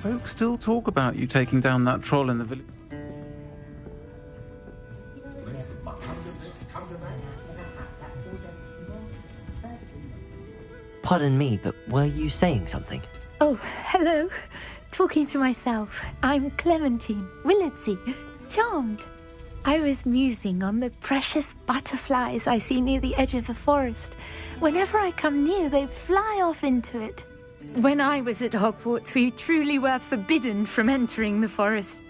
Folks still talk about you taking down that troll in the village. Pardon me, but were you saying something? Oh, hello. Talking to myself. I'm Clementine, Willardsey, charmed. I was musing on the precious butterflies I see near the edge of the forest. Whenever I come near, they fly off into it. When I was at Hogwarts, we truly were forbidden from entering the forest.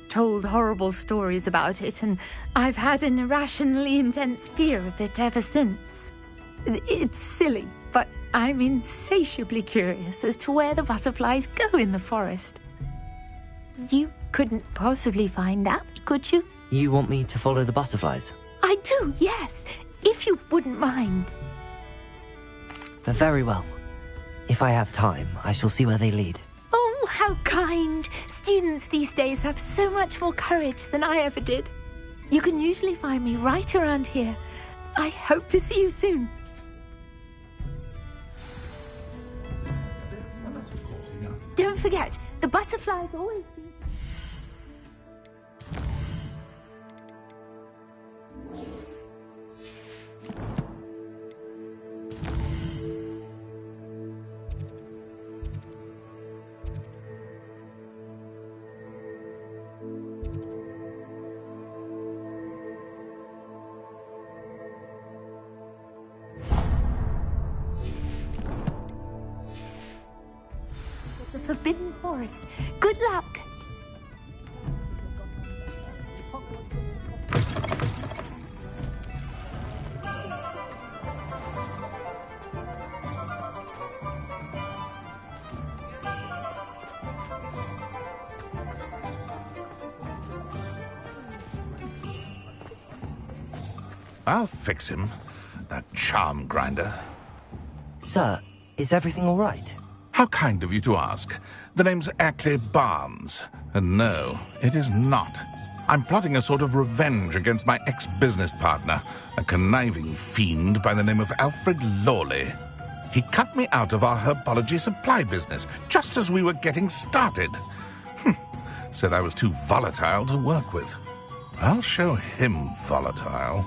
Told horrible stories about it, and I've had an irrationally intense fear of it ever since. It's silly, but I'm insatiably curious as to where the butterflies go in the forest. You couldn't possibly find out, could you? You want me to follow the butterflies? I do, yes, if you wouldn't mind. Very well. If I have time, I shall see where they lead. Oh, how kind. Students these days have so much more courage than I ever did. You can usually find me right around here. I hope to see you soon. Don't forget, the butterflies always seem... The Forbidden Forest. Good luck! I'll fix him, that charm grinder. Sir, is everything all right? How kind of you to ask. The name's Ackley Barnes, and no, it is not. I'm plotting a sort of revenge against my ex-business partner, a conniving fiend by the name of Alfred Lawley. He cut me out of our herbology supply business, just as we were getting started. Said I was too volatile to work with. I'll show him volatile.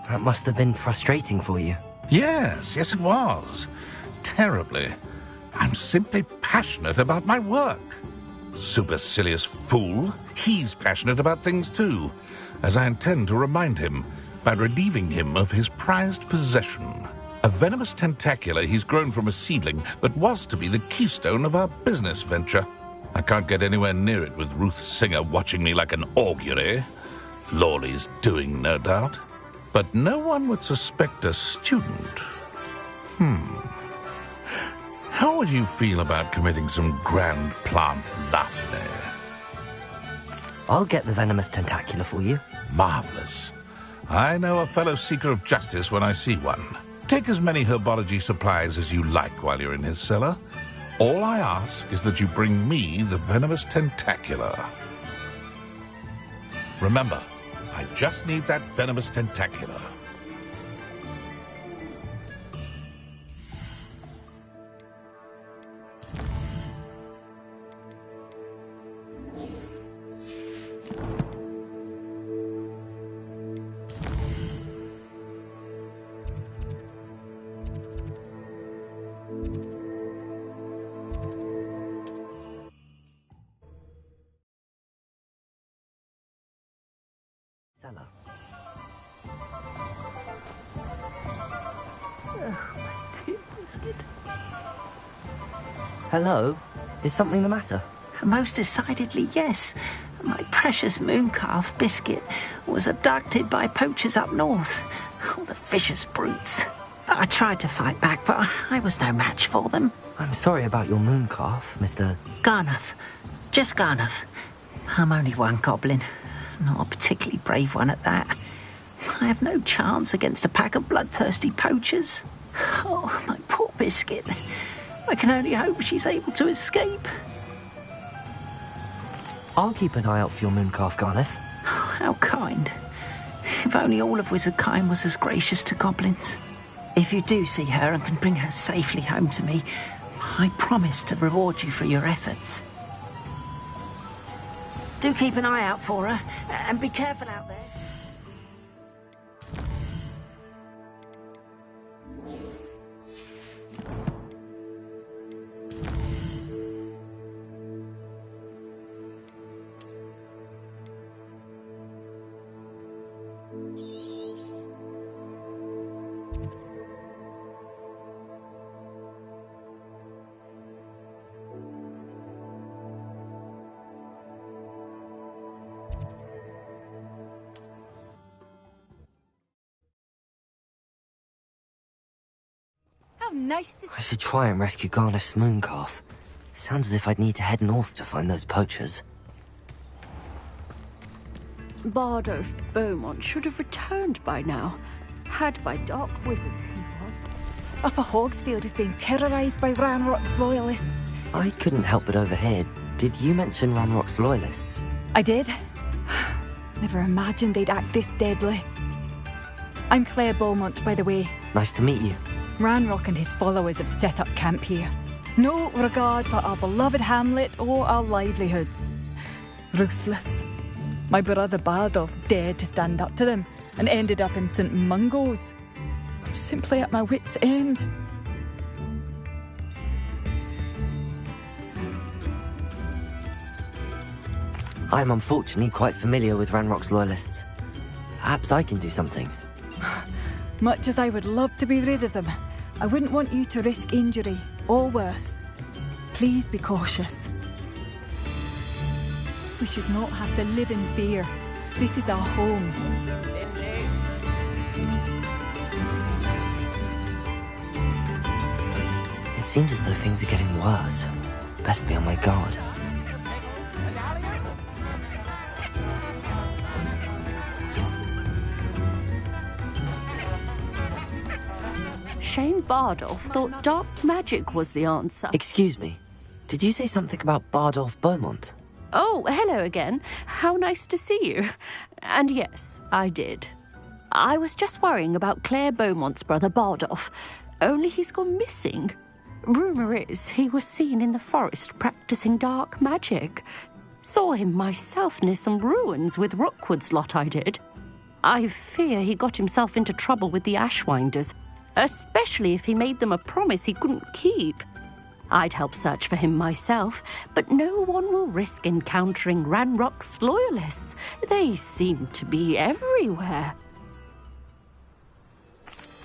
That must have been frustrating for you. Yes, it was. Terribly. I'm simply passionate about my work. Supercilious fool. He's passionate about things too, as I intend to remind him by relieving him of his prized possession. A venomous tentacula he's grown from a seedling that was to be the keystone of our business venture. I can't get anywhere near it with Ruth Singer watching me like an augury. Lawley's doing, no doubt. But no one would suspect a student. How would you feel about committing some grand plant larceny? I'll get the venomous tentacula for you. Marvelous. I know a fellow seeker of justice when I see one. Take as many herbology supplies as you like while you're in his cellar. All I ask is that you bring me the venomous tentacula. Remember, I just need that venomous tentacula. Cellar. Hello? Is something the matter? Most decidedly, yes. My precious mooncalf, Biscuit, was abducted by poachers up north. Oh, the vicious brutes. I tried to fight back, but I was no match for them. I'm sorry about your mooncalf, Mr. Garnuff. Just Garnuff. I'm only one goblin. Not a particularly brave one at that. I have no chance against a pack of bloodthirsty poachers. Oh, my poor Biscuit. I can only hope she's able to escape. I'll keep an eye out for your mooncalf, Garnuff. Oh, how kind. If only all of Wizardkind was as gracious to goblins. If you do see her and can bring her safely home to me, I promise to reward you for your efforts. Do keep an eye out for her, and be careful out there. Nice. I should try and rescue Garneth's mooncalf. Sounds as if I'd need to head north to find those poachers. Bardolph Beaumont should have returned by now. Had by dark wizards he was. Upper Hogsfield is being terrorised by Ranrock's loyalists. I couldn't help but overhear. Did you mention Ranrock's loyalists? I did. Never imagined they'd act this deadly. I'm Claire Beaumont, by the way. Nice to meet you. Ranrock and his followers have set up camp here. No regard for our beloved hamlet or our livelihoods. Ruthless. My brother Bardolph dared to stand up to them and ended up in St. Mungo's. I'm simply at my wit's end. I'm unfortunately quite familiar with Ranrock's loyalists. Perhaps I can do something. Much as I would love to be rid of them, I wouldn't want you to risk injury, or worse. Please be cautious. We should not have to live in fear. This is our home. It seems as though things are getting worse. Best be on my guard. Shane Bardolph thought dark magic was the answer. Excuse me. Did you say something about Bardolph Beaumont? Oh, hello again. How nice to see you. And yes, I did. I was just worrying about Claire Beaumont's brother Bardolph. Only he's gone missing. Rumour is he was seen in the forest practicing dark magic. Saw him myself near some ruins with Rookwood's lot I did. I fear he got himself into trouble with the Ashwinders, especially if he made them a promise he couldn't keep. I'd help search for him myself, but no one will risk encountering Ranrock's loyalists. They seem to be everywhere.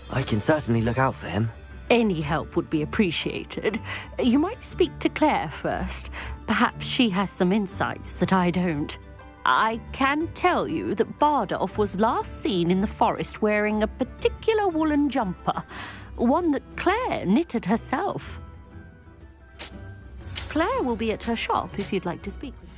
I can certainly look out for him. Any help would be appreciated. You might speak to Claire first. Perhaps she has some insights that I don't. I can tell you that Bardolph was last seen in the forest wearing a particular woolen jumper, one that Claire knitted herself. Claire will be at her shop if you'd like to speak with her.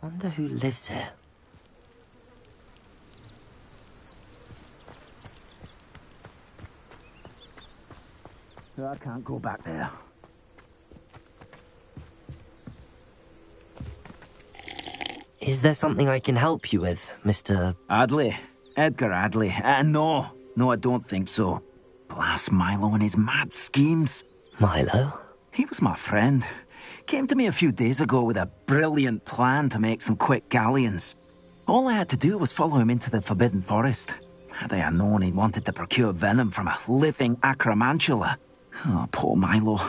Wonder who lives here. I can't go back there. Is there something I can help you with, Mr. Adley? Edgar Adley? No, I don't think so. Blast Milo and his mad schemes. Milo? He was my friend. Came to me a few days ago with a brilliant plan to make some quick galleons. All I had to do was follow him into the Forbidden Forest. Had I known he wanted to procure venom from a living acromantula. Oh, poor Milo.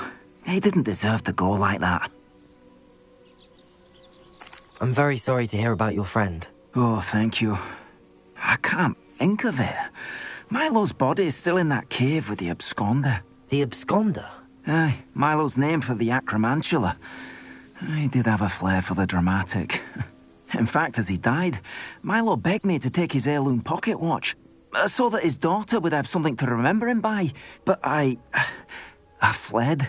He didn't deserve to go like that. I'm very sorry to hear about your friend. Oh, thank you. I can't think of it. Milo's body is still in that cave with the absconder. The absconder? Aye, Milo's name for the acromantula. He did have a flair for the dramatic. In fact, as he died, Milo begged me to take his heirloom pocket watch, so that his daughter would have something to remember him by. But I fled.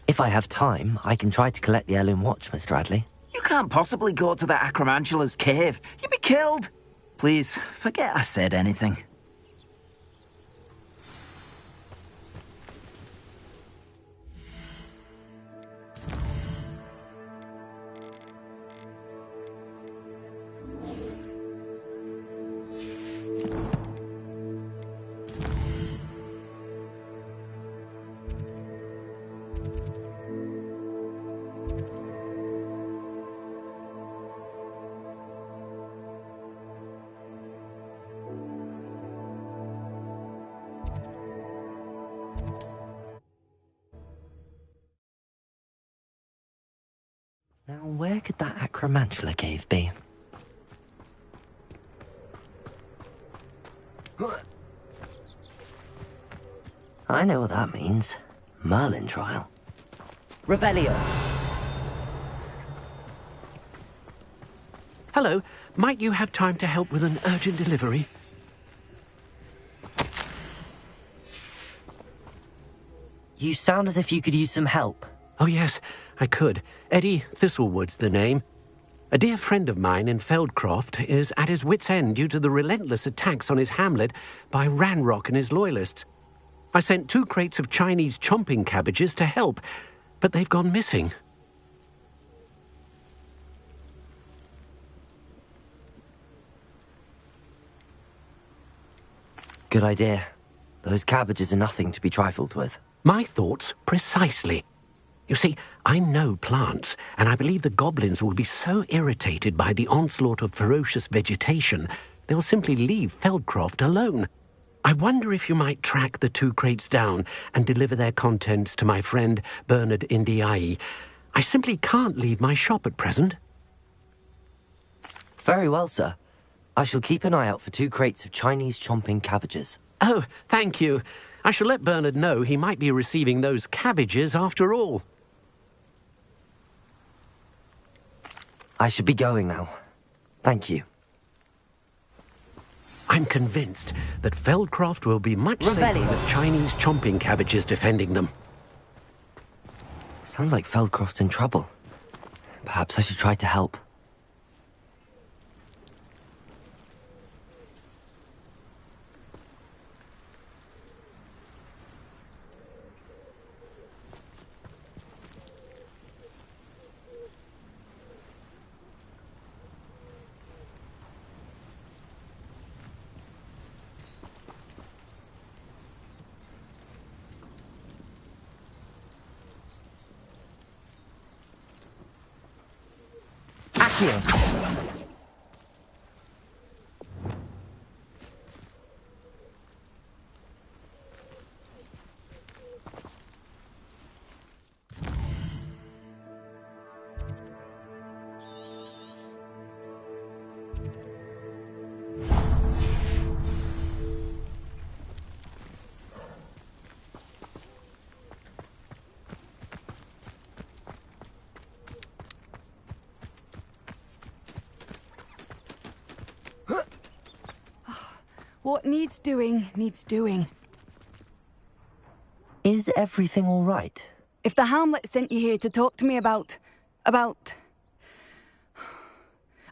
If I have time, I can try to collect the heirloom watch, Mr. Radley. You can't possibly go to the acromantula's cave. You'd be killed. Please, forget I said anything. Now, where could that acromantula cave be? I know what that means. Merlin trial. Revelio! Hello. Might you have time to help with an urgent delivery? You sound as if you could use some help. Oh, yes, I could. Eddie Thistlewood's the name. A dear friend of mine in Feldcroft is at his wit's end due to the relentless attacks on his hamlet by Ranrock and his loyalists. I sent 2 crates of Chinese chomping cabbages to help, but they've gone missing. Good idea. Those cabbages are nothing to be trifled with. My thoughts precisely. You see, I know plants, and I believe the goblins will be so irritated by the onslaught of ferocious vegetation, they'll simply leave Feldcroft alone. I wonder if you might track the 2 crates down and deliver their contents to my friend Bernard Indiai. I simply can't leave my shop at present. Very well, sir. I shall keep an eye out for 2 crates of Chinese chomping cabbages. Oh, thank you. I shall let Bernard know he might be receiving those cabbages after all. I should be going now. Thank you. I'm convinced that Feldcroft will be much safer with Chinese chomping cabbages defending them. Sounds like Feldcroft's in trouble. Perhaps I should try to help. Accio! What needs doing, needs doing. Is everything all right? If the Hamlet sent you here to talk to me about...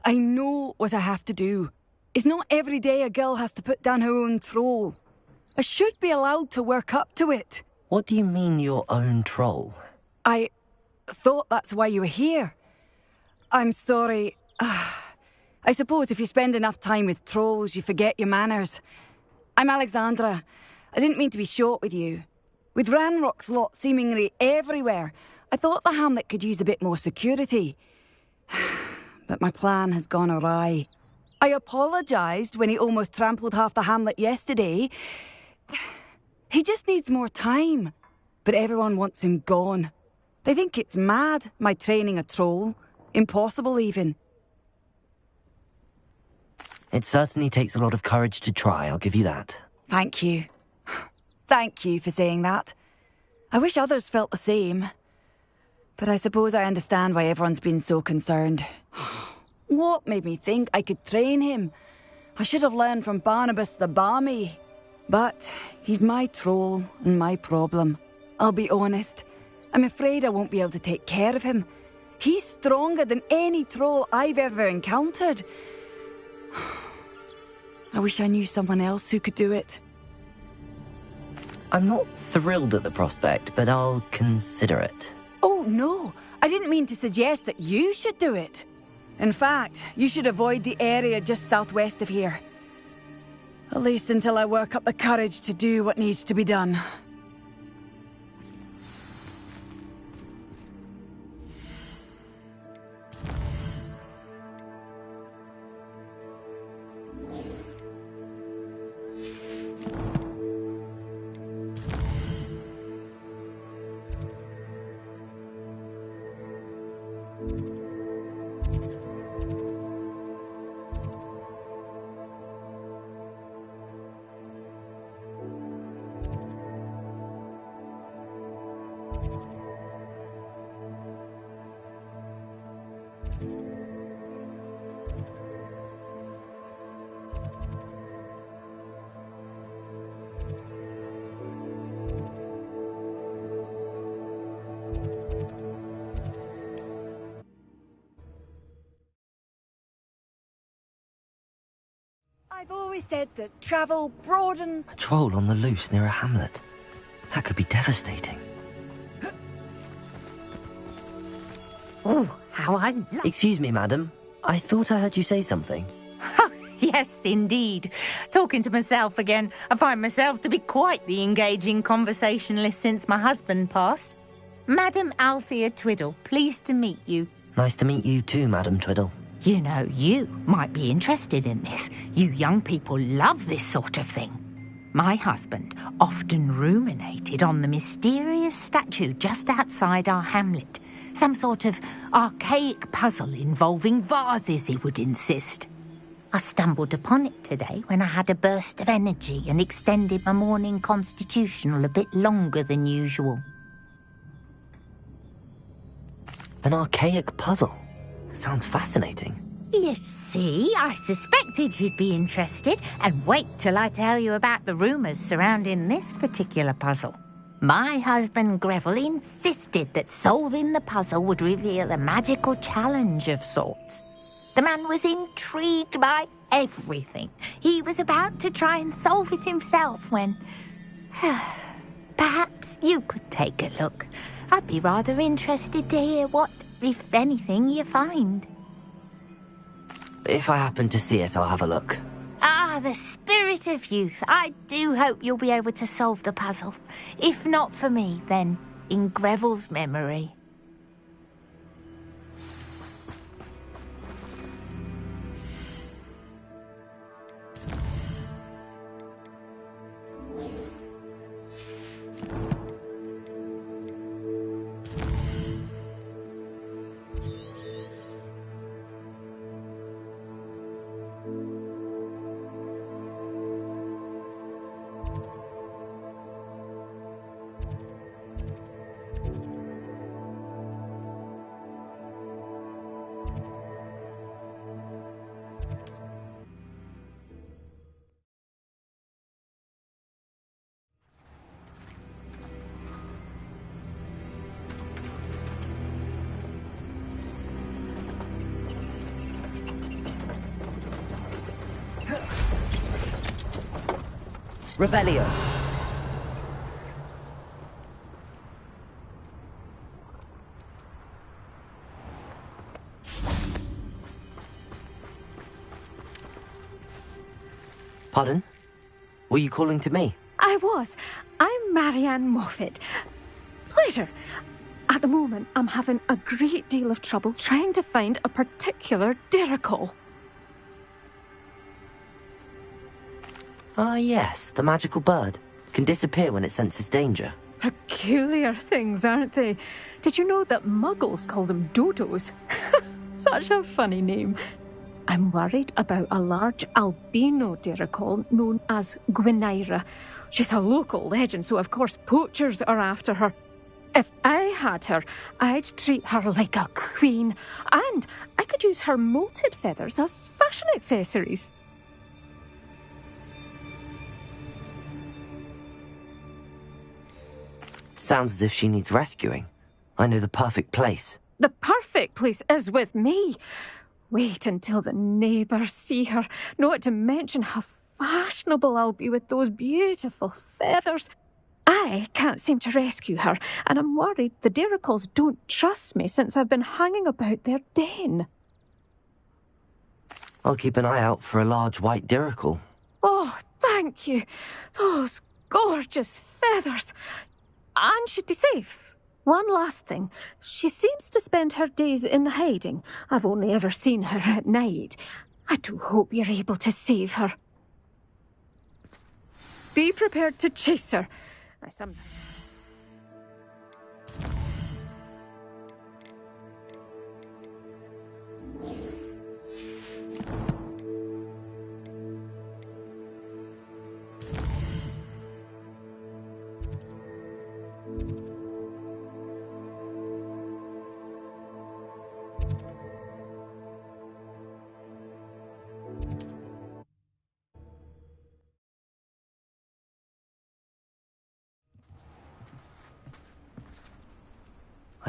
I know what I have to do. It's not every day a girl has to put down her own troll. I should be allowed to work up to it. What do you mean, your own troll? I thought that's why you were here. I'm sorry. I suppose if you spend enough time with trolls, you forget your manners. I'm Alexandra. I didn't mean to be short with you. With Ranrock's lot seemingly everywhere, I thought the hamlet could use a bit more security. But my plan has gone awry. I apologised when he almost trampled half the hamlet yesterday. He just needs more time. But everyone wants him gone. They think it's mad, my training a troll. Impossible, even. It certainly takes a lot of courage to try, I'll give you that. Thank you. Thank you for saying that. I wish others felt the same. But I suppose I understand why everyone's been so concerned. What made me think I could train him? I should have learned from Barnabas the Barmy. But he's my troll and my problem. I'll be honest. I'm afraid I won't be able to take care of him. He's stronger than any troll I've ever encountered. I wish I knew someone else who could do it. I'm not thrilled at the prospect, but I'll consider it. Oh, no. I didn't mean to suggest that you should do it. In fact, you should avoid the area just southwest of here. At least until I work up the courage to do what needs to be done. I've always said that travel broadens... A troll on the loose near a hamlet. That could be devastating. Oh, how I love... Excuse me, madam. I thought I heard you say something. Yes, indeed. Talking to myself again. I find myself to be quite the engaging conversationalist since my husband passed. Madam Althea Twiddle, pleased to meet you. Nice to meet you too, Madam Twiddle. You know, you might be interested in this. You young people love this sort of thing. My husband often ruminated on the mysterious statue just outside our hamlet. Some sort of archaic puzzle involving vases, he would insist. I stumbled upon it today when I had a burst of energy and extended my morning constitutional a bit longer than usual. An archaic puzzle? Sounds fascinating. You see, I suspected you'd be interested, and wait till I tell you about the rumours surrounding this particular puzzle. My husband Greville insisted that solving the puzzle would reveal a magical challenge of sorts. The man was intrigued by everything. He was about to try and solve it himself when... Perhaps you could take a look. I'd be rather interested to hear what, if anything, you find. If I happen to see it, I'll have a look. Ah, the spirit of youth. I do hope you'll be able to solve the puzzle. If not for me, then in Greville's memory. Revelio. Pardon? Were you calling to me? I was. I'm Marianne Moffat. Pleasure. At the moment, I'm having a great deal of trouble trying to find a particular derrickle. Ah, yes, the magical bird. Can disappear when it senses danger. Peculiar things, aren't they? Did you know that muggles call them dodos? Such a funny name. I'm worried about a large albino dirical known as Gwynaira. She's a local legend, so of course poachers are after her. If I had her, I'd treat her like a queen, and I could use her molted feathers as fashion accessories. Sounds as if she needs rescuing. I know the perfect place. The perfect place is with me. Wait until the neighbours see her, not to mention how fashionable I'll be with those beautiful feathers. I can't seem to rescue her, and I'm worried the diricals don't trust me since I've been hanging about their den. I'll keep an eye out for a large white dirical. Oh, thank you. Those gorgeous feathers. And she'd be safe. One last thing. She seems to spend her days in hiding. I've only ever seen her at night. I do hope you're able to save her. Be prepared to chase her.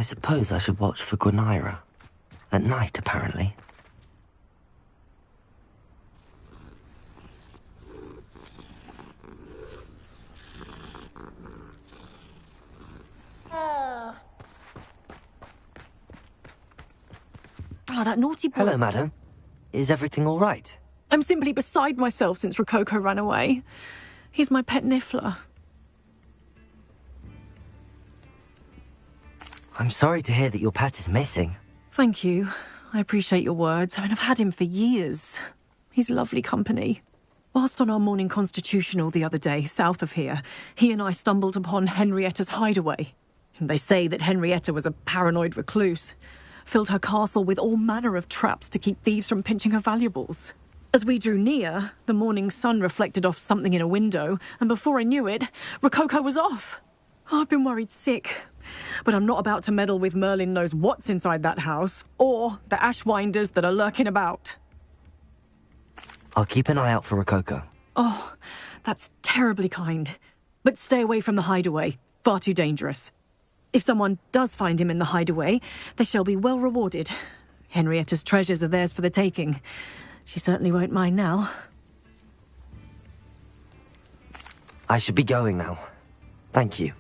I suppose I should watch for Gwynaira. At night, apparently. Ah, that naughty boy. Hello, madam. Is everything all right? I'm simply beside myself since Rococo ran away. He's my pet niffler. I'm sorry to hear that your pet is missing. Thank you. I appreciate your words. I mean, I've had him for years. He's lovely company. Whilst on our morning constitutional the other day, south of here, he and I stumbled upon Henrietta's hideaway. They say that Henrietta was a paranoid recluse. Filled her castle with all manner of traps to keep thieves from pinching her valuables. As we drew near, the morning sun reflected off something in a window, and before I knew it, Rococo was off. Oh, I've been worried sick. But I'm not about to meddle with Merlin knows what's inside that house, or the ashwinders that are lurking about. I'll keep an eye out for Rococo. Oh, that's terribly kind. But stay away from the hideaway. Far too dangerous. If someone does find him in the hideaway, they shall be well rewarded. Henrietta's treasures are theirs for the taking. She certainly won't mind now. I should be going now. Thank you.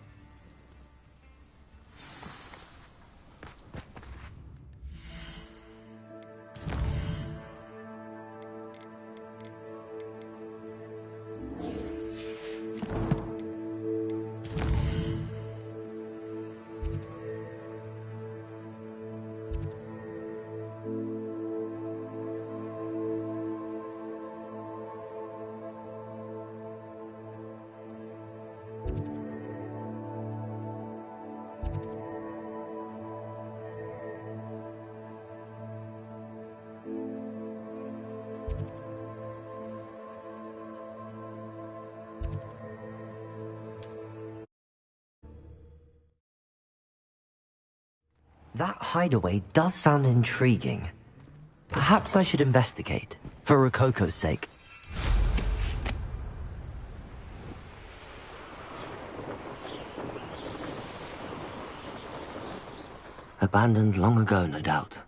That hideaway does sound intriguing. Perhaps I should investigate, for Rococo's sake. Abandoned long ago, no doubt.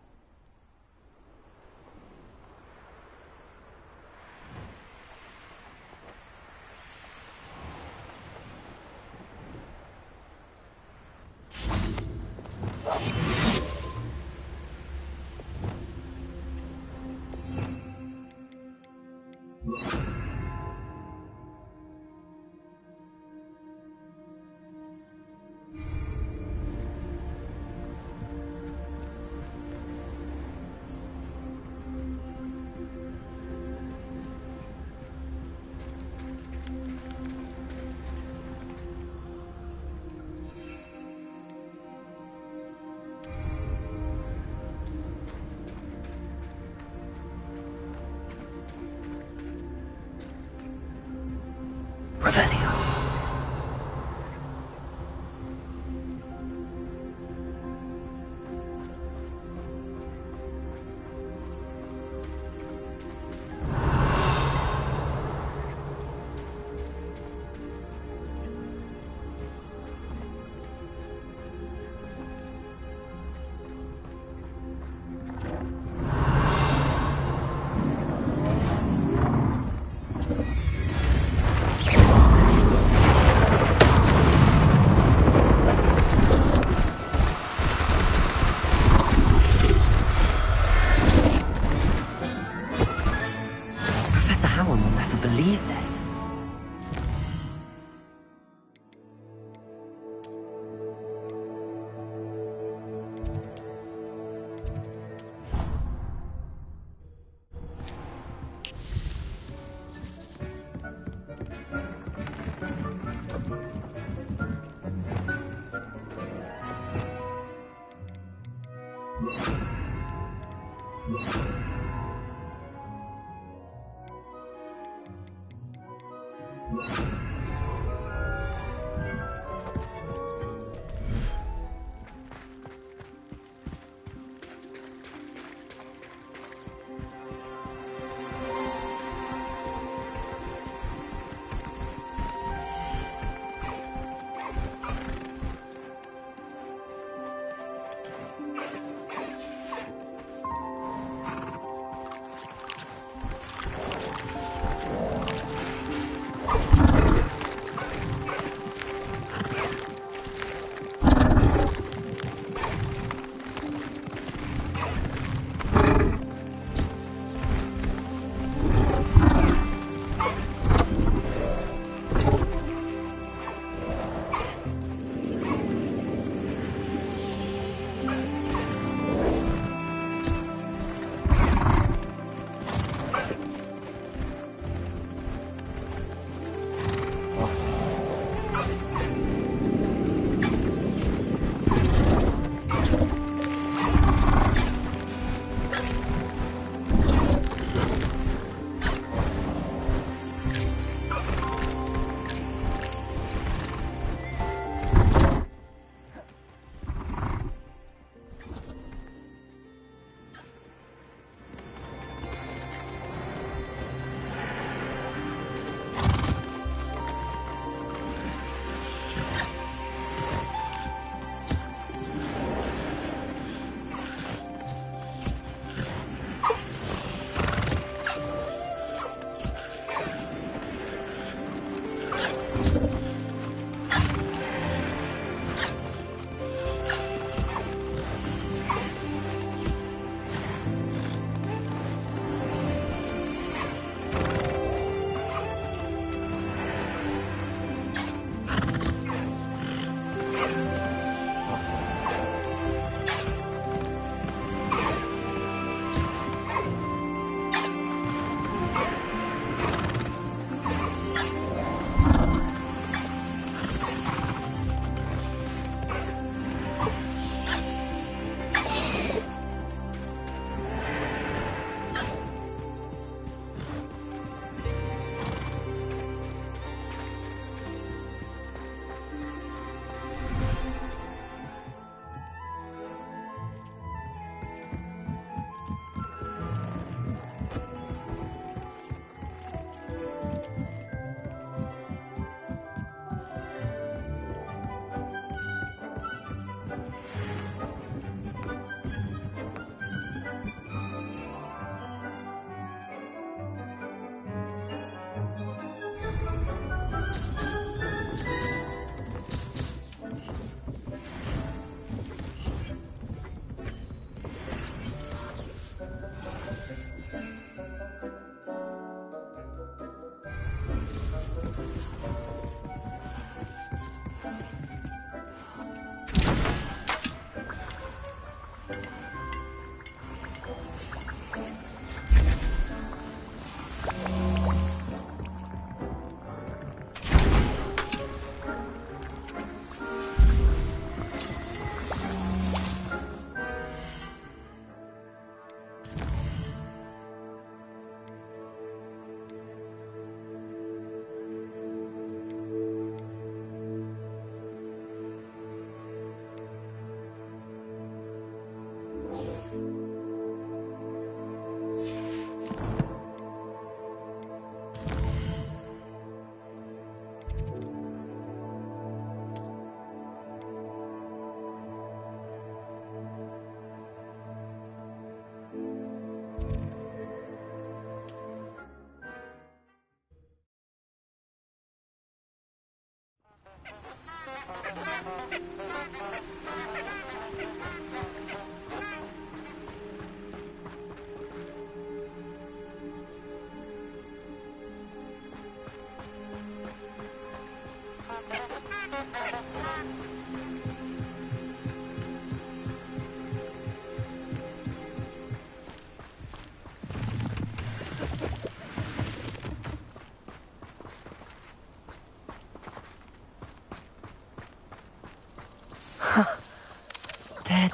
believe this.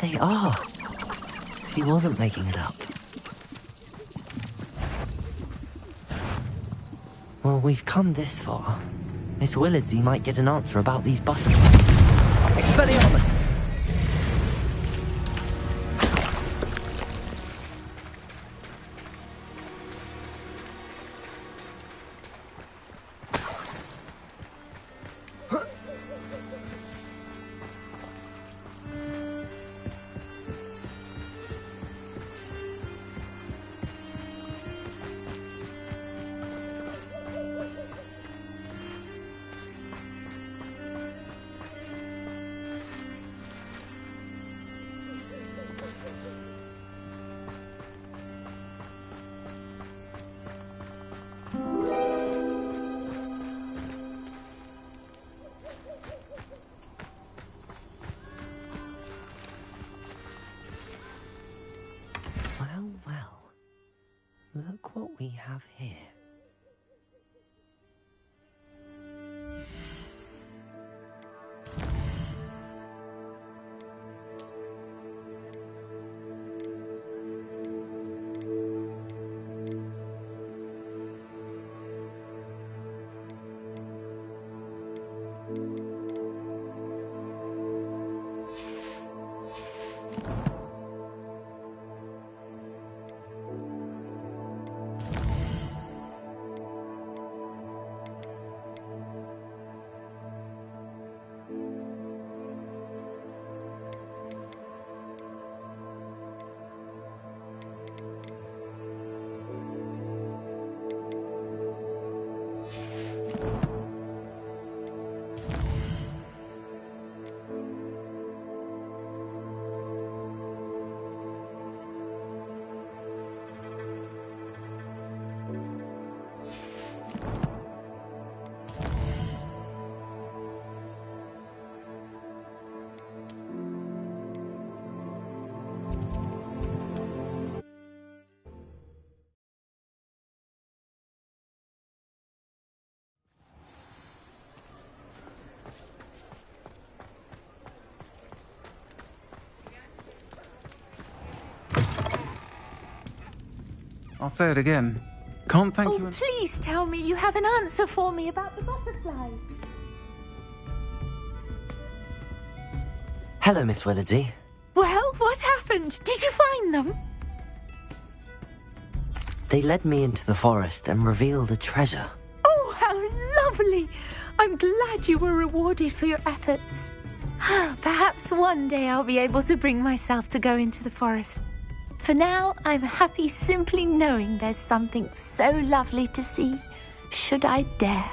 they are. She wasn't making it up. Well, we've come this far. Miss Willardsey might get an answer about these butterflies. Expelliarmus! Well. Look what we have here. I'll say it again. Can't thank you. Please tell me you have an answer for me about the butterflies. Hello, Miss Willardsey. Well, what happened? Did you find them? They led me into the forest and revealed a treasure. Oh, how lovely! I'm glad you were rewarded for your efforts. Perhaps one day I'll be able to bring myself to go into the forest. For now, I'm happy simply knowing there's something so lovely to see, should I dare.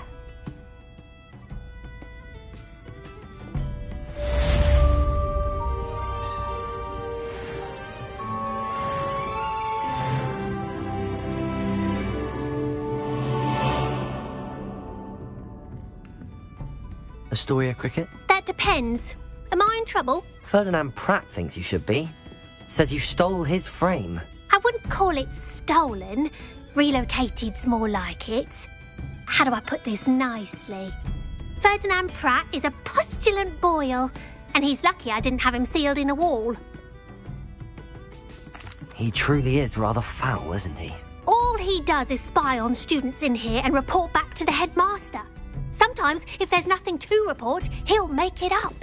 Astoria Cricket? That depends. Am I in trouble? Ferdinand Pratt thinks you should be. Says you stole his frame. I wouldn't call it stolen. Relocated's more like it. How do I put this nicely? Ferdinand Pratt is a postulant boil, and he's lucky I didn't have him sealed in a wall. He truly is rather foul, isn't he? All he does is spy on students in here and report back to the headmaster. Sometimes, if there's nothing to report, he'll make it up.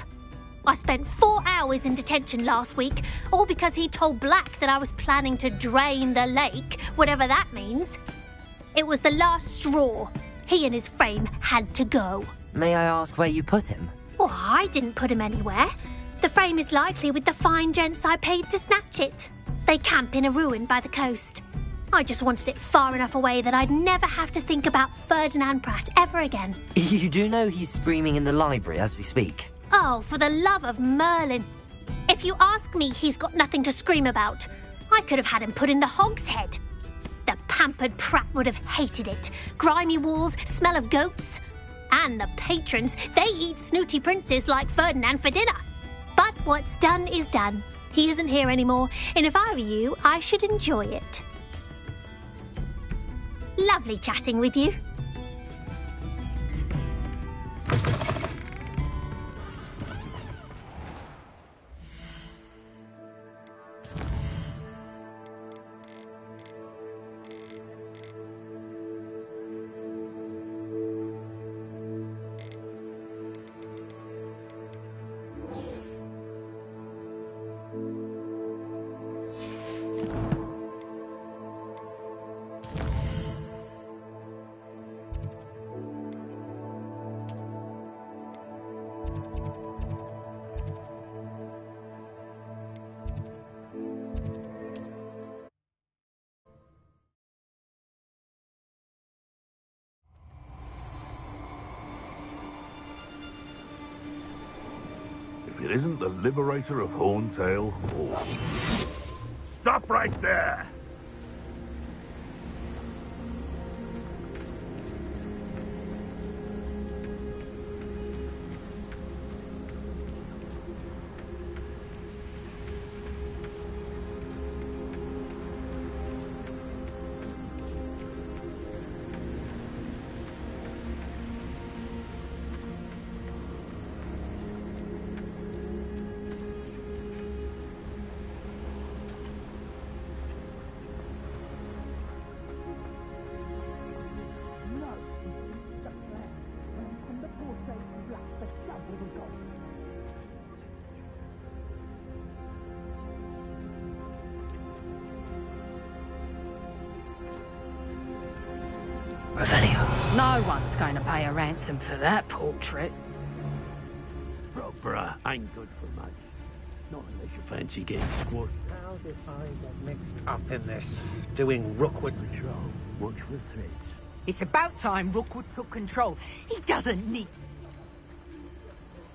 I spent 4 hours in detention last week, all because he told Black that I was planning to drain the lake, whatever that means. It was the last straw. He and his frame had to go. May I ask where you put him? Well, I didn't put him anywhere. The frame is likely with the fine gents I paid to snatch it. They camp in a ruin by the coast. I just wanted it far enough away that I'd never have to think about Ferdinand Pratt ever again. You do know he's screaming in the library as we speak. Oh, for the love of Merlin. If you ask me, he's got nothing to scream about. I could have had him put in the hogshead. The pampered Pratt would have hated it. Grimy walls, smell of goats. And the patrons, they eat snooty princes like Ferdinand for dinner. But what's done is done. He isn't here anymore, and if I were you, I should enjoy it. Lovely chatting with you. isn't the liberator of Horntail Hall. Stop right there! Revelio. No one's going to pay a ransom for that portrait. Bruh, ain't good for much. Not unless you fancy getting squashed. How did I get mixed up in this? Doing Rookwood's patrol. Watch for threats. It's about time Rookwood took control. He doesn't need...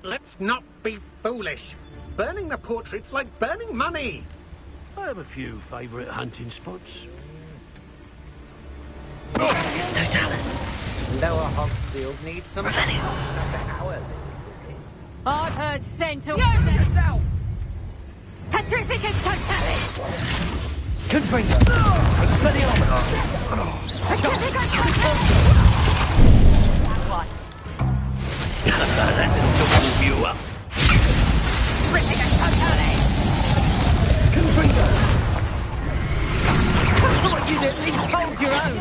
Let's not be foolish. Burning the portrait's like burning money. I have a few favourite hunting spots. It's Totalis. Lower Hogsfield needs some... Revelio. I've heard Centaur... yourself! Petrificus Totalis! Confringo. Expelliarmus. Petrificus Totalis! That one. That didn't move you up. Petrificus Totalis! Confringo. You'd at least hold your own.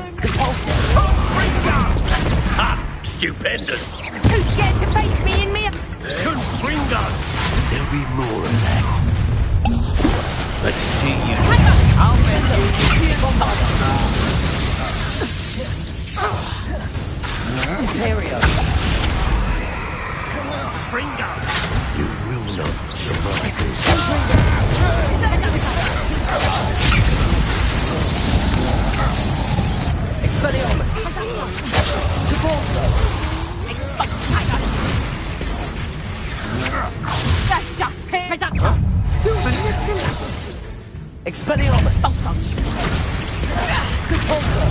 Ha! Stupendous! Too scared to face me in me? Confringo! There'll be more of that. Let's see you. I'll bet you. Imperio. Confringo! You will not survive this. Expelliarmus. Cabalso. That's just presumption. Expelliarmus. Cabalso.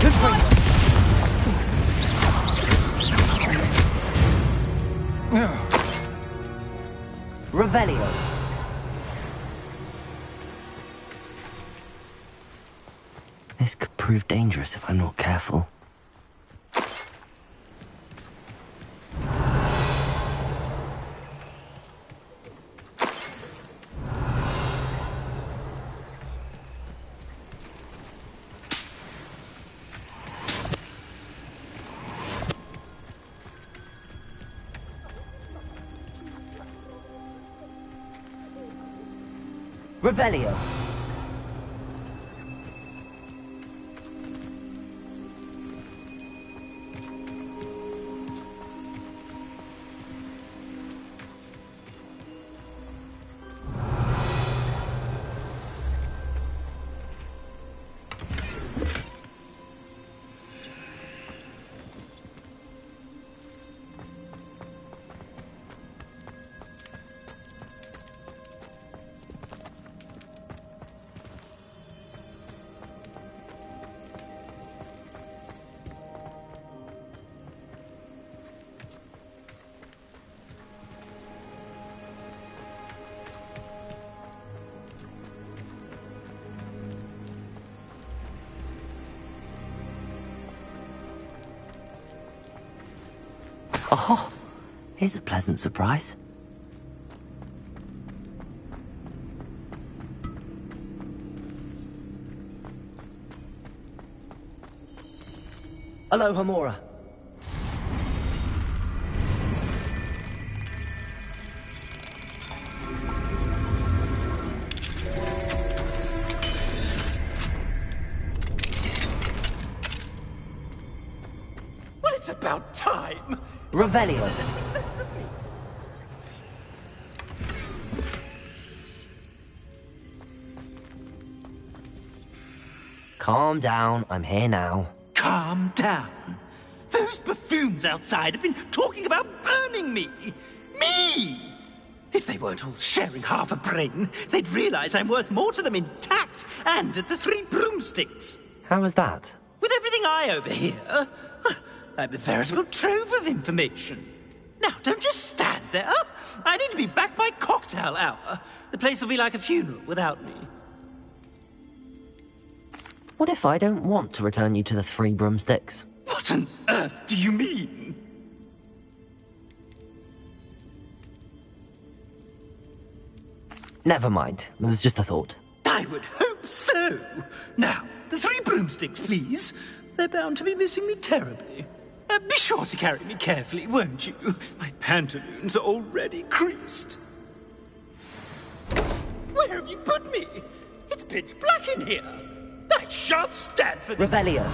Confringo. Revelio. This could prove dangerous if I'm not careful. Revelio. Oh, here's a pleasant surprise. Hello, Hamora. Well, it's about time. Revelio. Calm down, I'm here now. Calm down. Those buffoons outside have been talking about burning me. Me! If they weren't all sharing half a brain, they'd realize I'm worth more to them intact and at the Three Broomsticks. How was that? With everything I overhear, I'm a veritable trove of information. Now, don't just stand there. I need to be back by cocktail hour. The place will be like a funeral without me. What if I don't want to return you to the Three Broomsticks? What on earth do you mean? Never mind. It was just a thought. I would hope so. Now, the Three Broomsticks, please. They're bound to be missing me terribly. Be sure to carry me carefully, won't you? My pantaloons are already creased. Where have you put me? It's pitch black in here. I shan't stand for this. Revelio.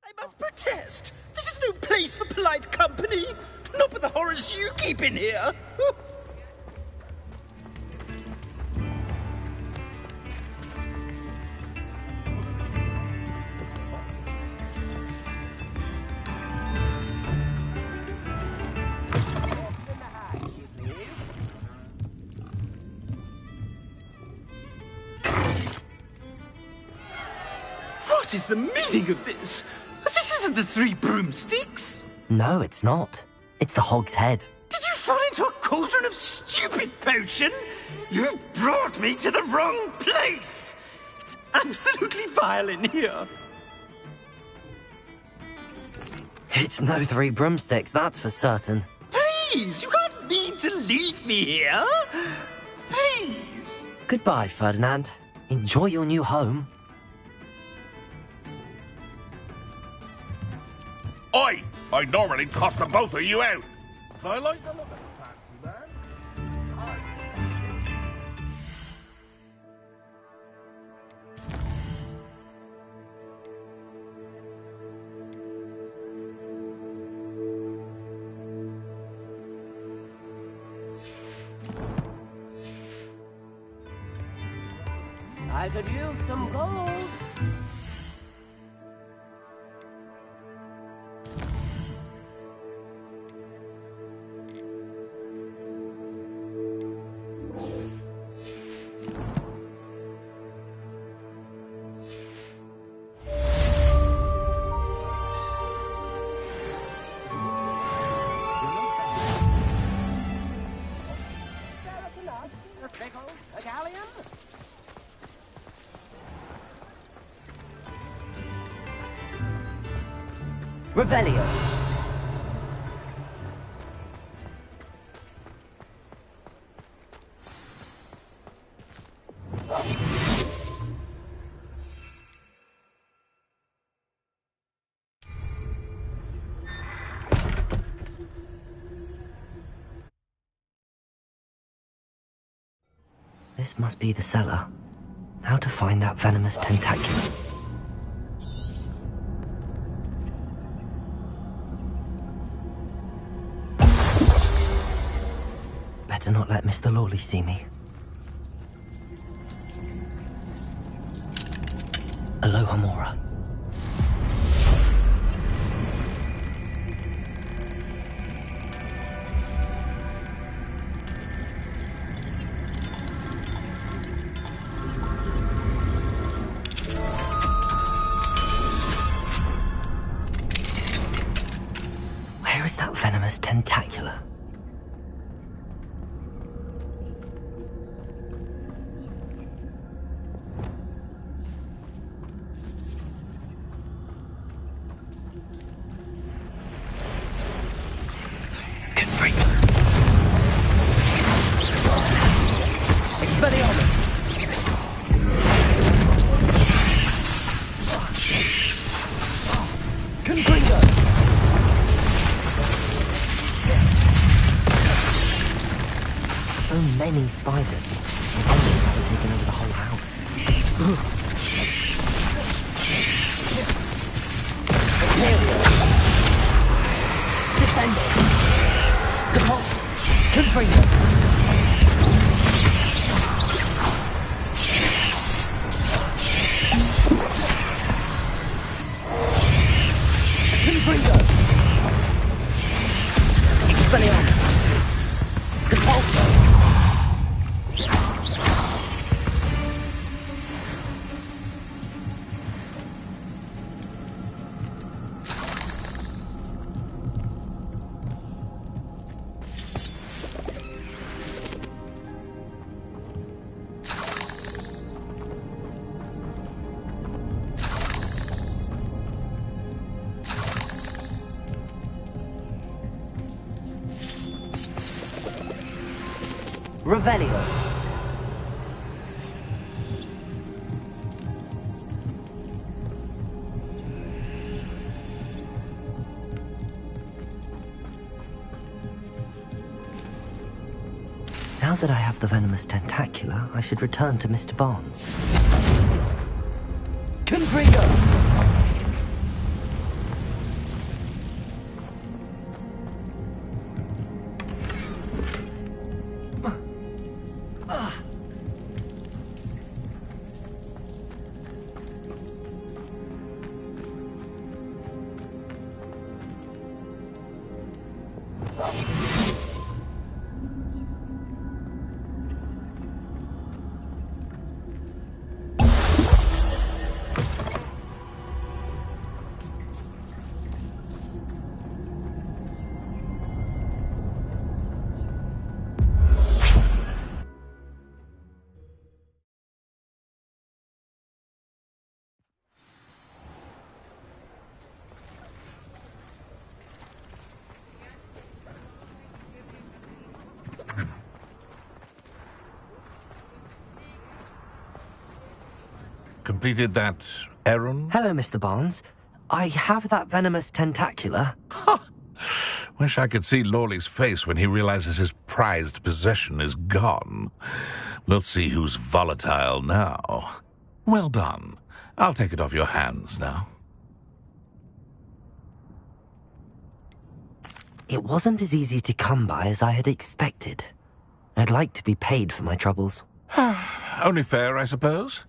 I must protest. This is no place for polite company. Not with the horrors you keep in here. What is the meaning of this? This isn't the Three Broomsticks. No, it's not. It's the Hog's Head. Did you fall into a cauldron of stupid potion? You've brought me to the wrong place. It's absolutely vile in here. It's no Three Broomsticks, that's for certain. Please, you can't mean to leave me here. Please. Goodbye, Ferdinand. Enjoy your new home. I normally toss the both of you out. I like the look of the fancy man. I could use some gold. Revelio. This must be the cellar. How to find that venomous tentacula? Better not let Mr. Lawley see me. Aloha Mora. Where is that venomous tentacula? spiders. I wonder if they've taken over the whole house. Descending. Compulsion. Confringo. Confringo. Expelliarmus. Compulsion. Revelio. Now that I have the venomous tentacula, I should return to Mr. Barnes. Confringo. Completed that errand? Hello, Mr. Barnes. I have that venomous tentacula. Wish I could see Lawley's face when he realizes his prized possession is gone. We'll see who's volatile now. Well done. I'll take it off your hands now. It wasn't as easy to come by as I had expected. I'd like to be paid for my troubles. Only fair, I suppose.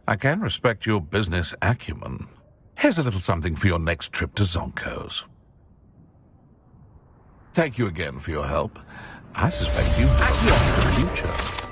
I can respect your business acumen. Here's a little something for your next trip to Zonko's. Thank you again for your help. I suspect you have a future.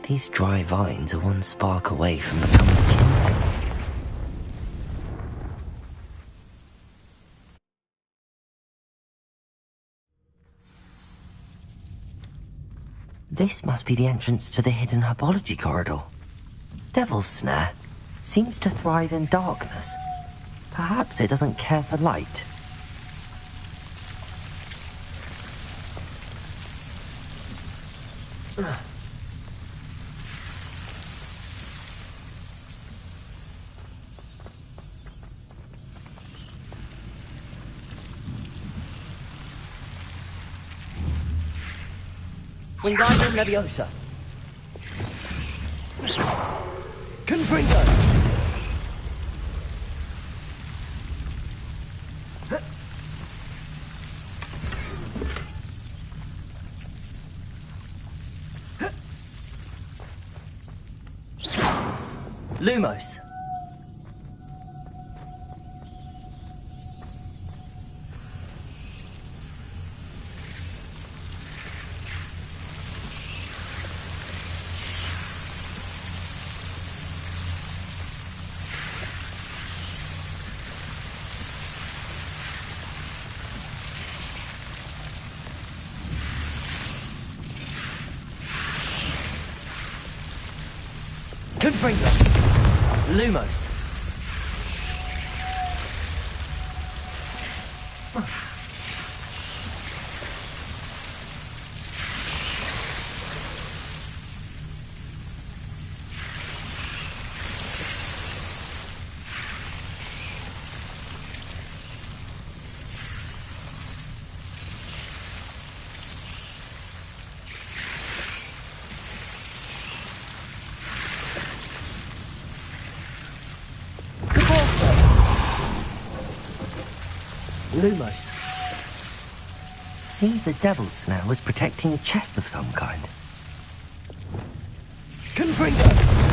These dry vines are one spark away from becoming kindling. This must be the entrance to the hidden herbology corridor. Devil's Snare seems to thrive in darkness. Perhaps it doesn't care for light. Wingardium Leviosa. Confringo. Lumos. Confringo. Lumos. Lumos. Seems the Devil's Snare was protecting a chest of some kind. Confringo.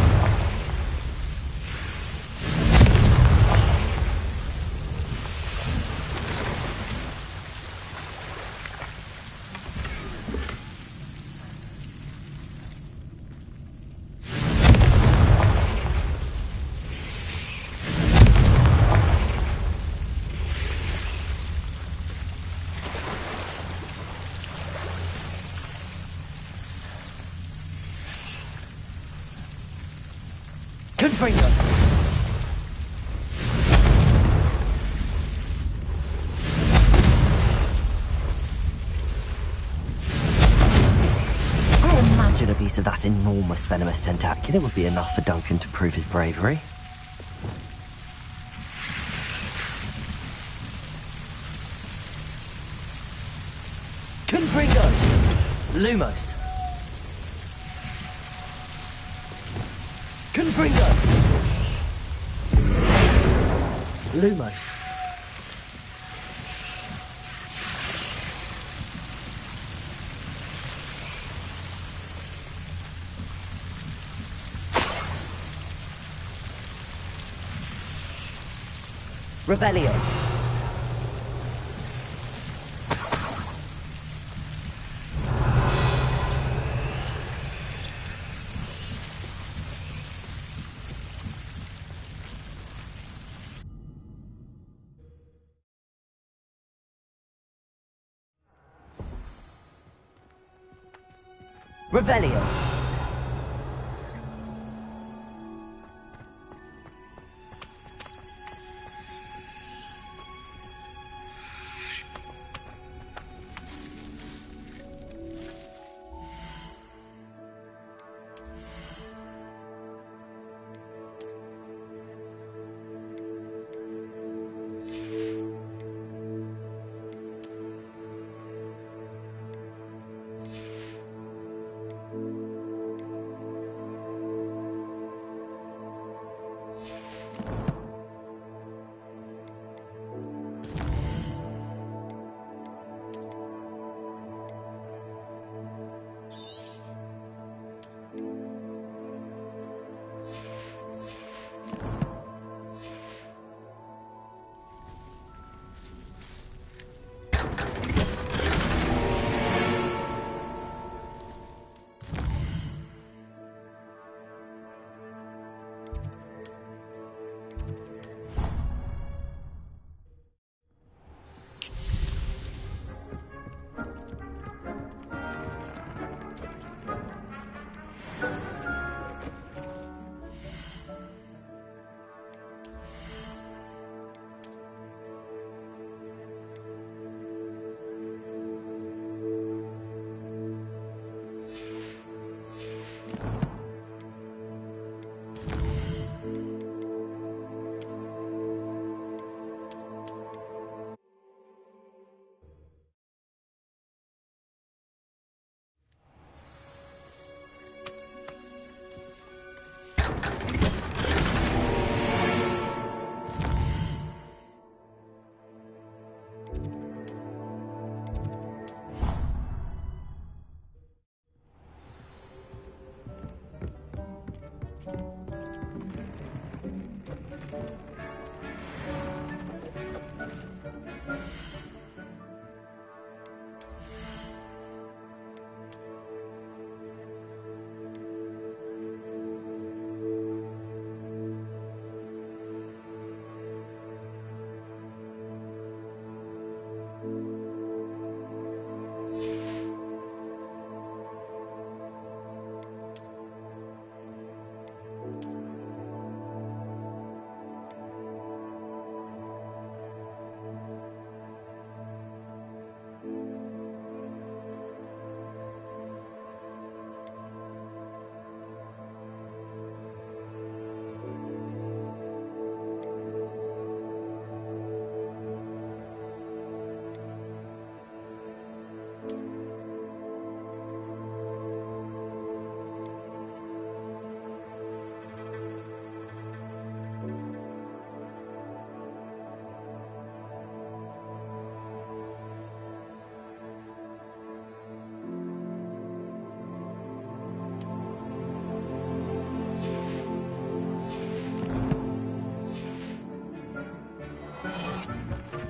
Confringo. I imagine a piece of that enormous venomous tentaculum would be enough for Duncan to prove his bravery. Confringo. Lumos. Confringo. Lumos. Revelio. Revelio.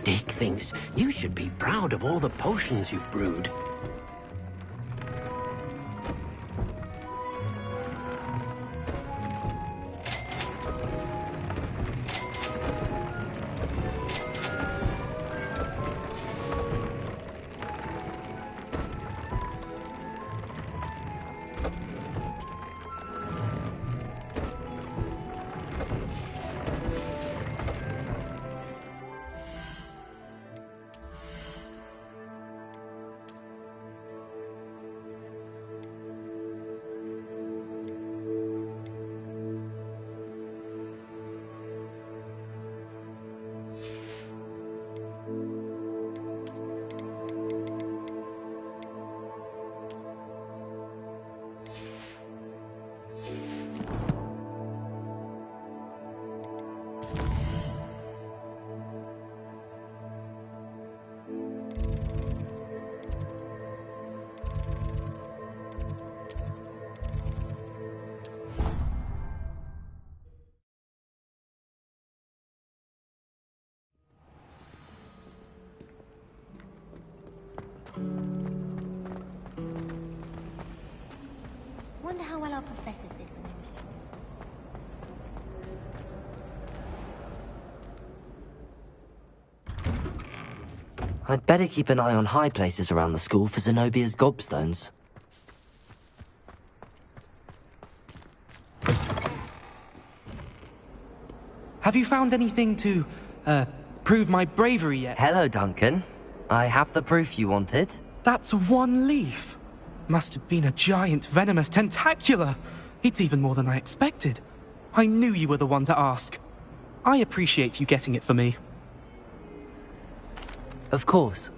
Dick thinks you should be proud of all the potions you've brewed. Wonder how well our professors did when they were. I'd better keep an eye on high places around the school for Zenobia's gobstones. Have you found anything to, prove my bravery yet? Hello, Duncan. I have the proof you wanted. That's one leaf. Must have been a giant venomous tentacula. It's even more than I expected. I knew you were the one to ask. I appreciate you getting it for me. Of course.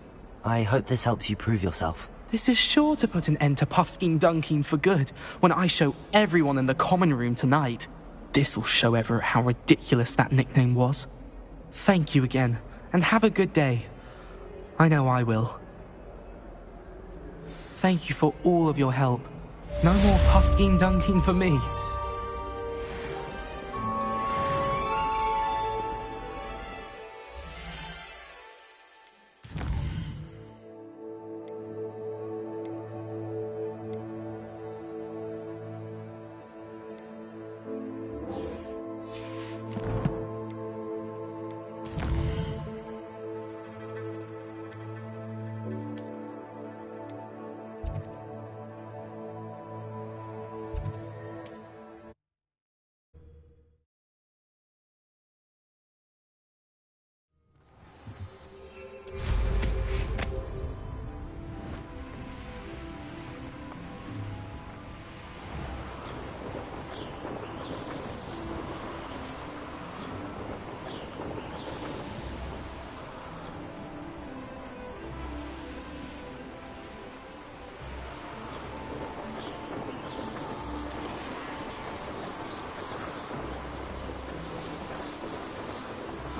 I hope this helps you prove yourself. This is sure to put an end to Puffskein Dunkeen for good when I show everyone in the common room tonight. This'll show Everett how ridiculous that nickname was. Thank you again, and have a good day. I know I will. Thank you for all of your help. No more Puffskein Dunkeen for me.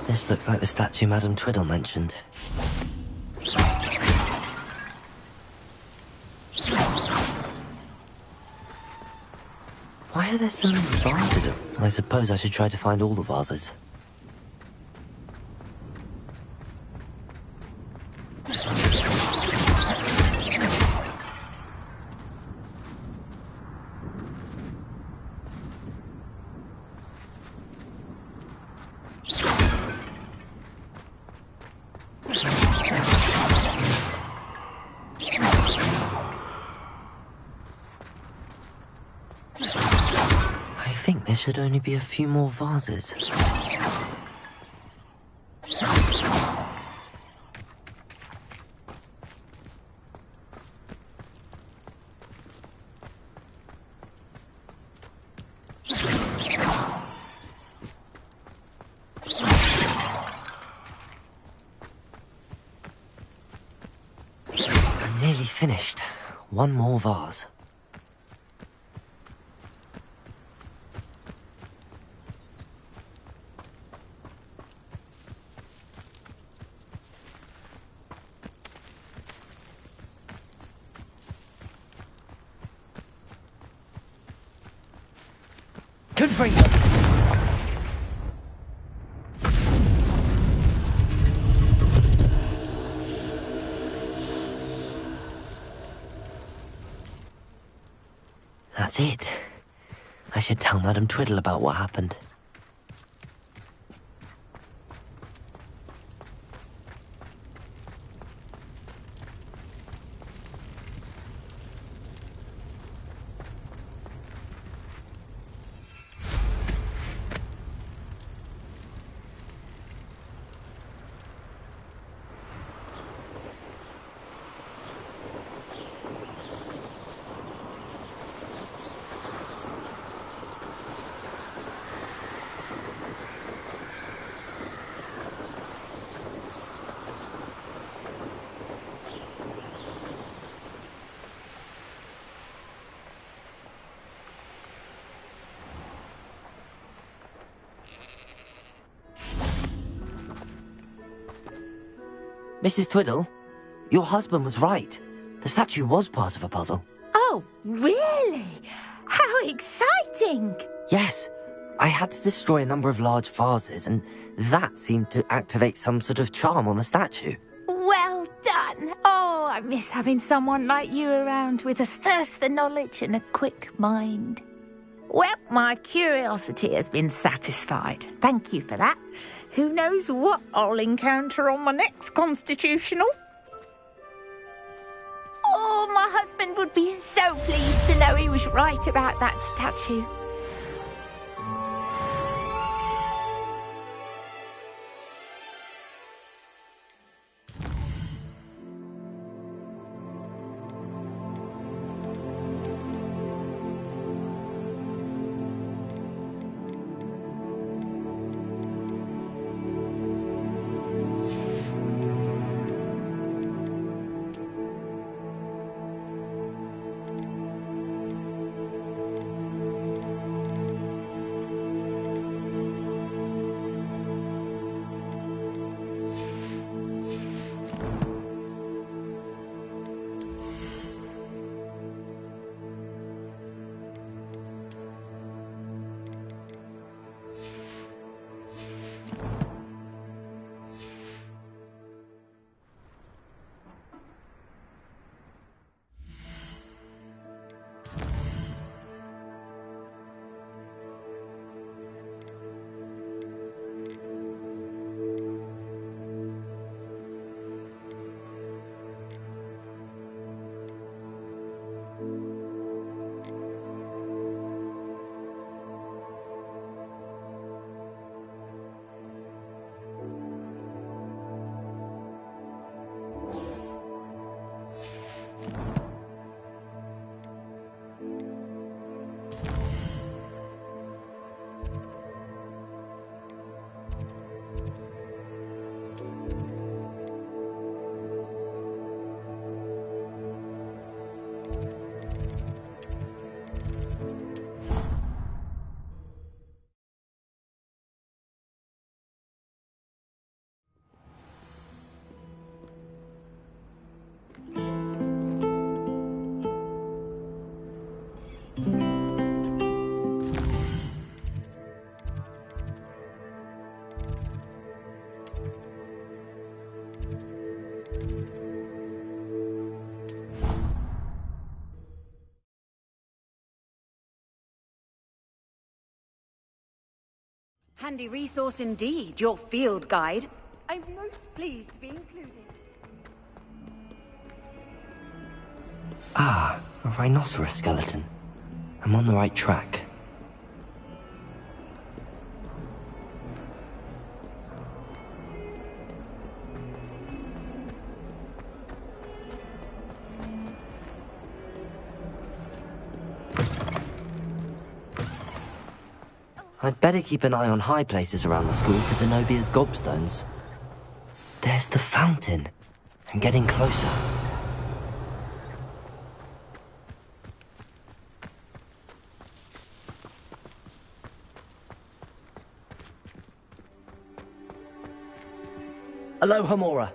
This looks like the statue Madame Twiddle mentioned. Why are there so many vases? I suppose I should try to find all the vases. Should only be a few more vases. I'm nearly finished. One more vase. That's it. I should tell Madame Twiddle about what happened. Mrs. Twiddle, your husband was right. The statue was part of a puzzle. Oh, really? How exciting! Yes, I had to destroy a number of large vases, and that seemed to activate some sort of charm on the statue. Well done. Oh, I miss having someone like you around with a thirst for knowledge and a quick mind. Well, my curiosity has been satisfied. Thank you for that. Who knows what I'll encounter on my next constitutional? Oh, my husband would be so pleased to know he was right about that statue. Handy resource indeed, your field guide. I'm most pleased to be included. Ah, a rhinoceros skeleton. I'm on the right track. I'd better keep an eye on high places around the school for Zenobia's gobstones. There's the fountain. I'm getting closer. Aloha, Mora.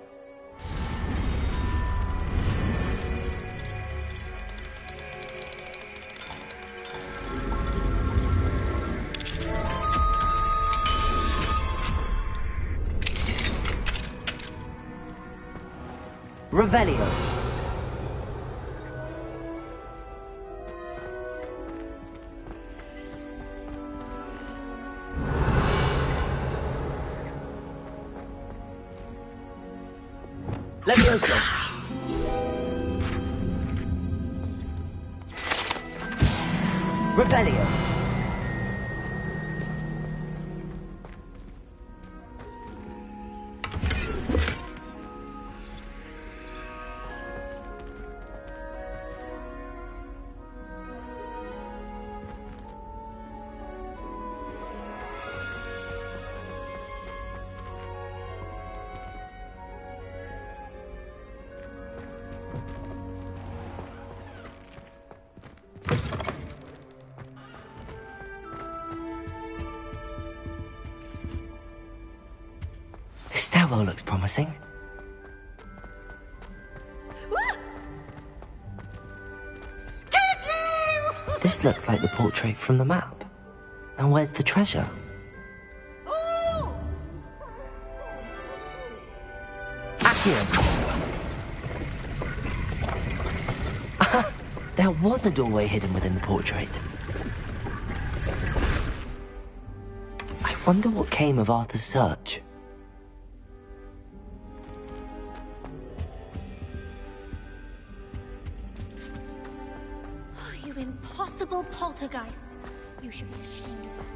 Revelio. Levioso! Rebellion! This stairwell looks promising. Scared you! This looks like the portrait from the map. And where's the treasure? Accio! There was a doorway hidden within the portrait. I wonder what came of Arthur's search. Oh, you impossible poltergeist. You should be ashamed of yourself.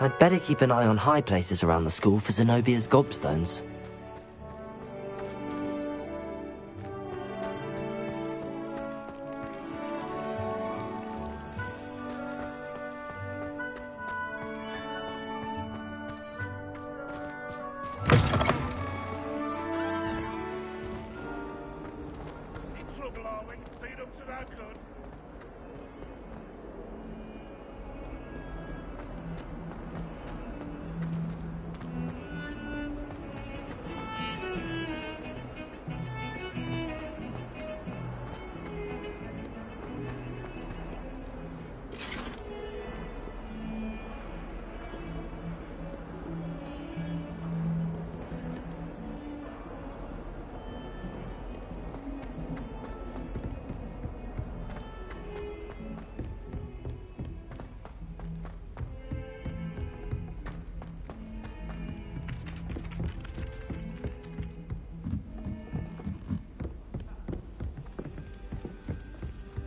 I'd better keep an eye on high places around the school for Zenobia's gobstones. In trouble, are we? Feed up to that good.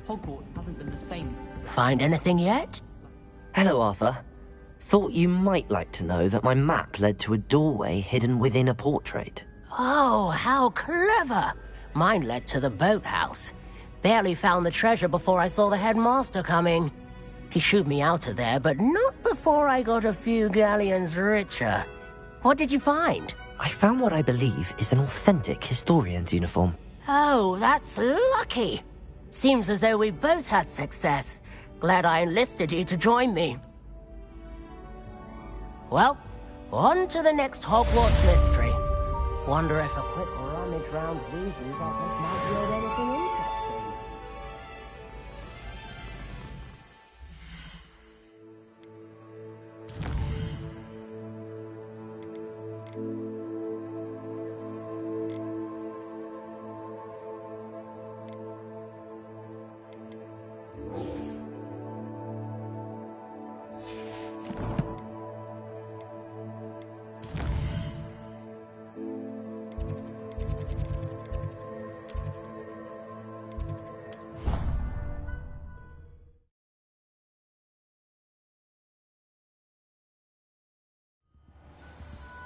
Hogwarts hasn't been the same as... Find anything yet? Hello, Arthur. Thought you might like to know that my map led to a doorway hidden within a portrait. Oh, how clever! Mine led to the boathouse. Barely found the treasure before I saw the headmaster coming. He shooed me out of there, but not before I got a few galleons richer. What did you find? I found what I believe is an authentic historian's uniform. Oh, that's lucky. Seems as though we both had success. Glad I enlisted you to join me. Well, on to the next Hogwarts mystery. Wonder if a quick rummage round Weasley's office might yield anything interesting.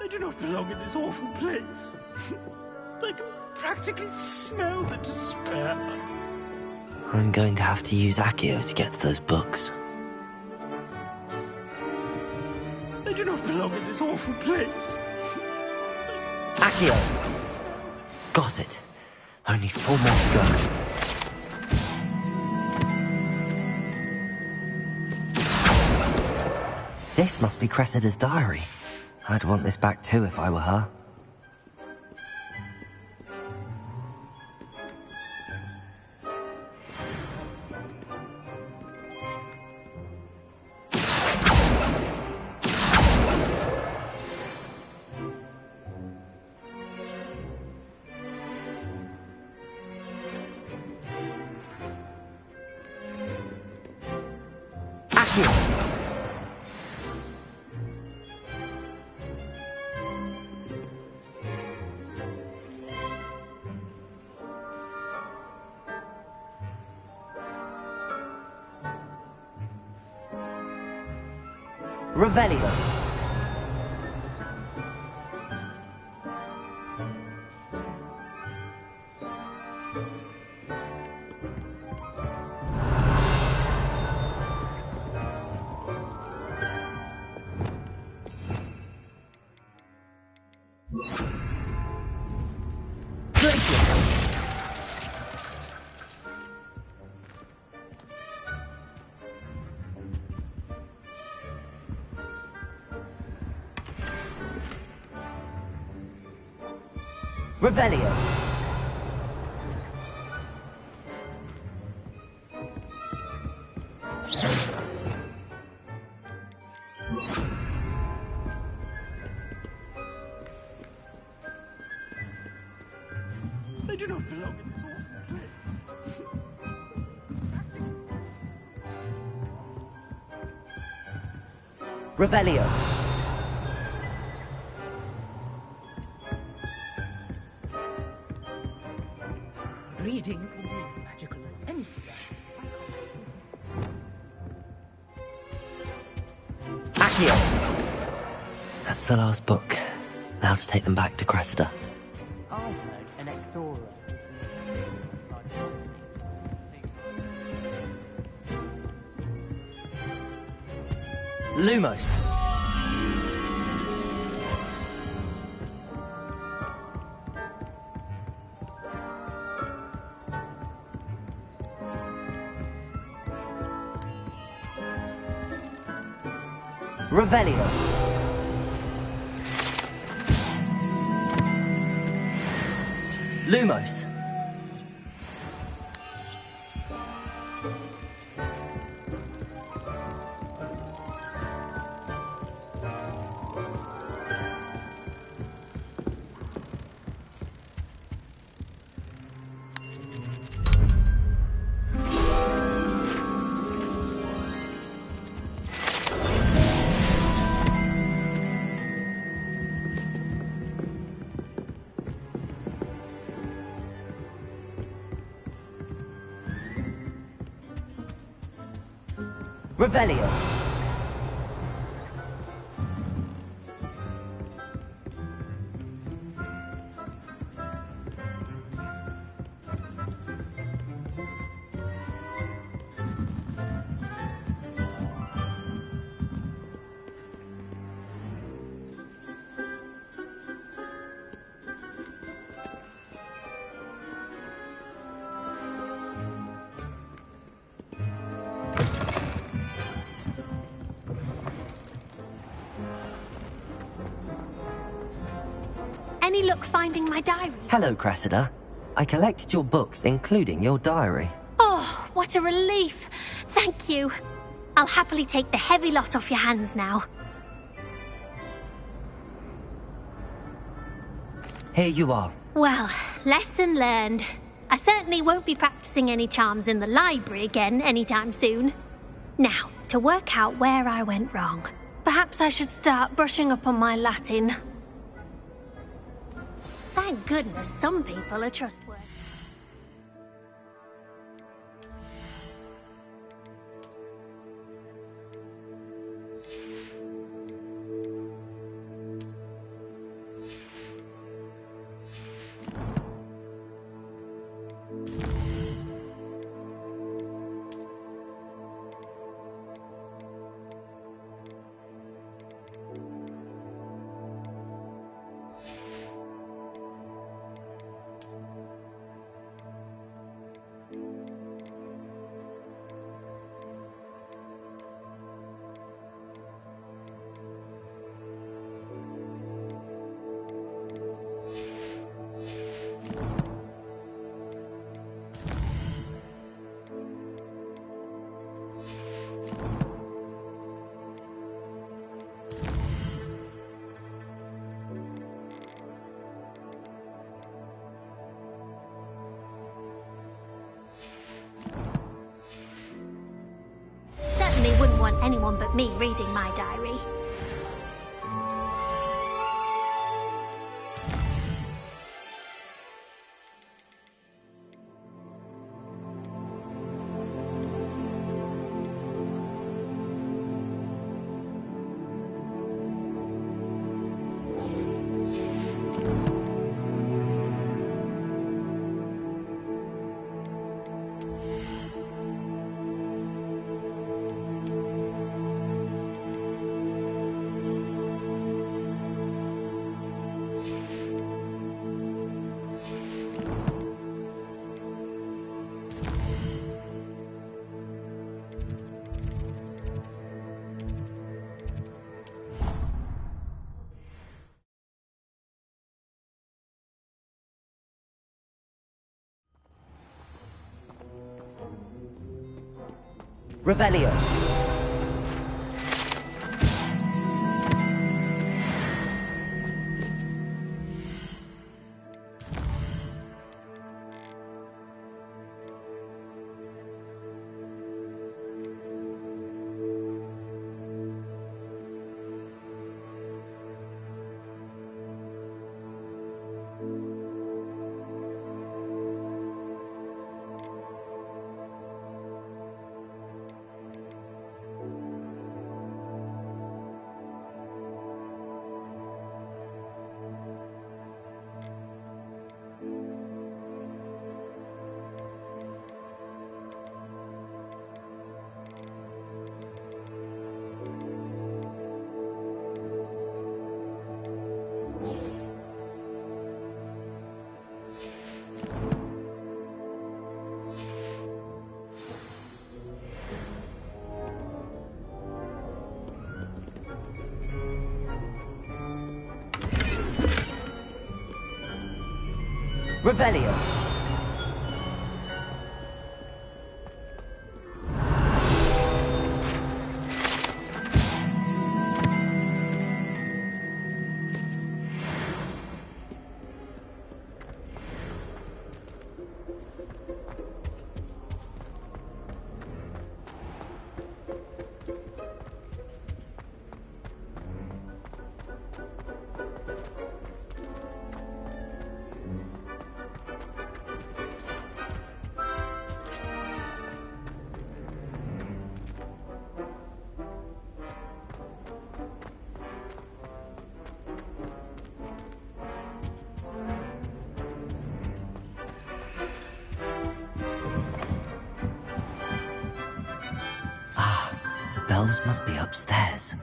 I do not belong in this awful place. I can practically smell the despair. I'm going to have to use Accio to get to those books. I do not belong in this awful place. Accio! Got it. Only 4 more to go. This must be Cressida's diary. I'd want this back too if I were her. Revelio. Revelio. They do not belong in this awful place. Revelio. Reading can be as magical as anything. Accio. That's the last book. Now to take them back to Cressida. I heard an Exora. Lumos. Revelio. Lumos. Revelio. Any luck finding my diary? Hello, Cressida. I collected your books, including your diary. Oh, what a relief. Thank you. I'll happily take the heavy lot off your hands now. Here you are. Well, lesson learned. I certainly won't be practicing any charms in the library again anytime soon. Now, to work out where I went wrong. Perhaps I should start brushing up on my Latin. Thank goodness some people are trustworthy. Certainly wouldn't want anyone but me reading my diary. Revelio. Revelio. Bells must be upstairs.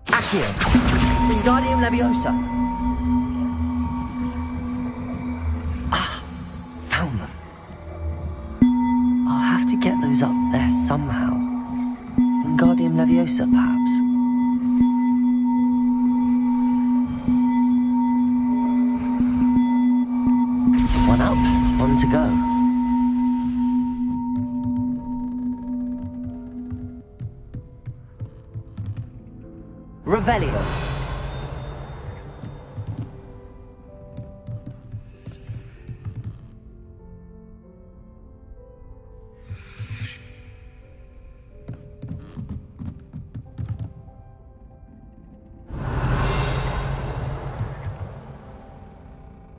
Accio! Wingardium Leviosa! Ah! Found them. I'll have to get those up there somehow. Wingardium Leviosa, perhaps? One up, one to go. Revelio.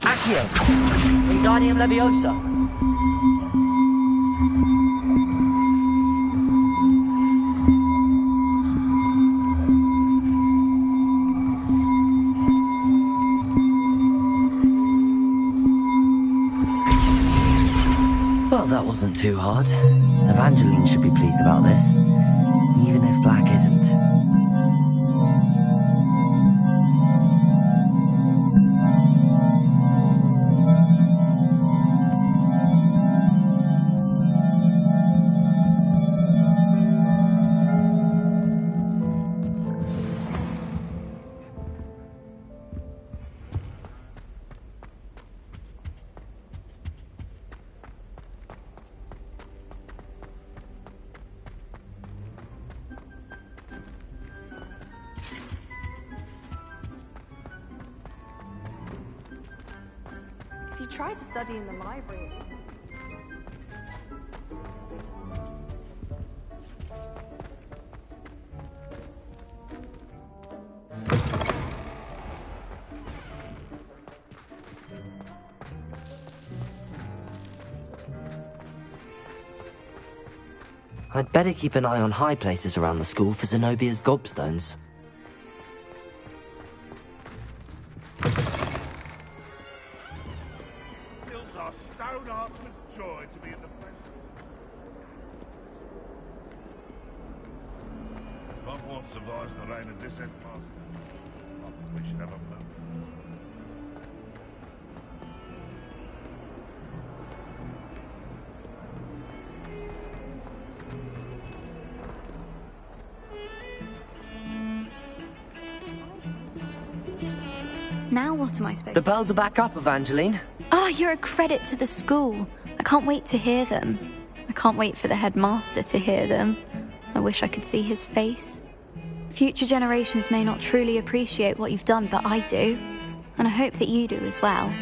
Accio. Wingardium Leviosa. Well, that wasn't too hard. Evangeline should be pleased about this, even if Black isn't. If you try to study in the library... I'd better keep an eye on high places around the school for Zenobia's gobstones. Fills our stone hearts with joy to be in the presence of... If Hogwarts survives the reign of this empire, I think we should have a moment. Now what am I supposed The bells are back up, Evangeline. Oh, you're a credit to the school. I can't wait to hear them. I can't wait for the headmaster to hear them. I wish I could see his face. Future generations may not truly appreciate what you've done, but I do. And I hope that you do as well.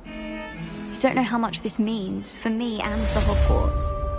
You don't know how much this means for me and for Hogwarts.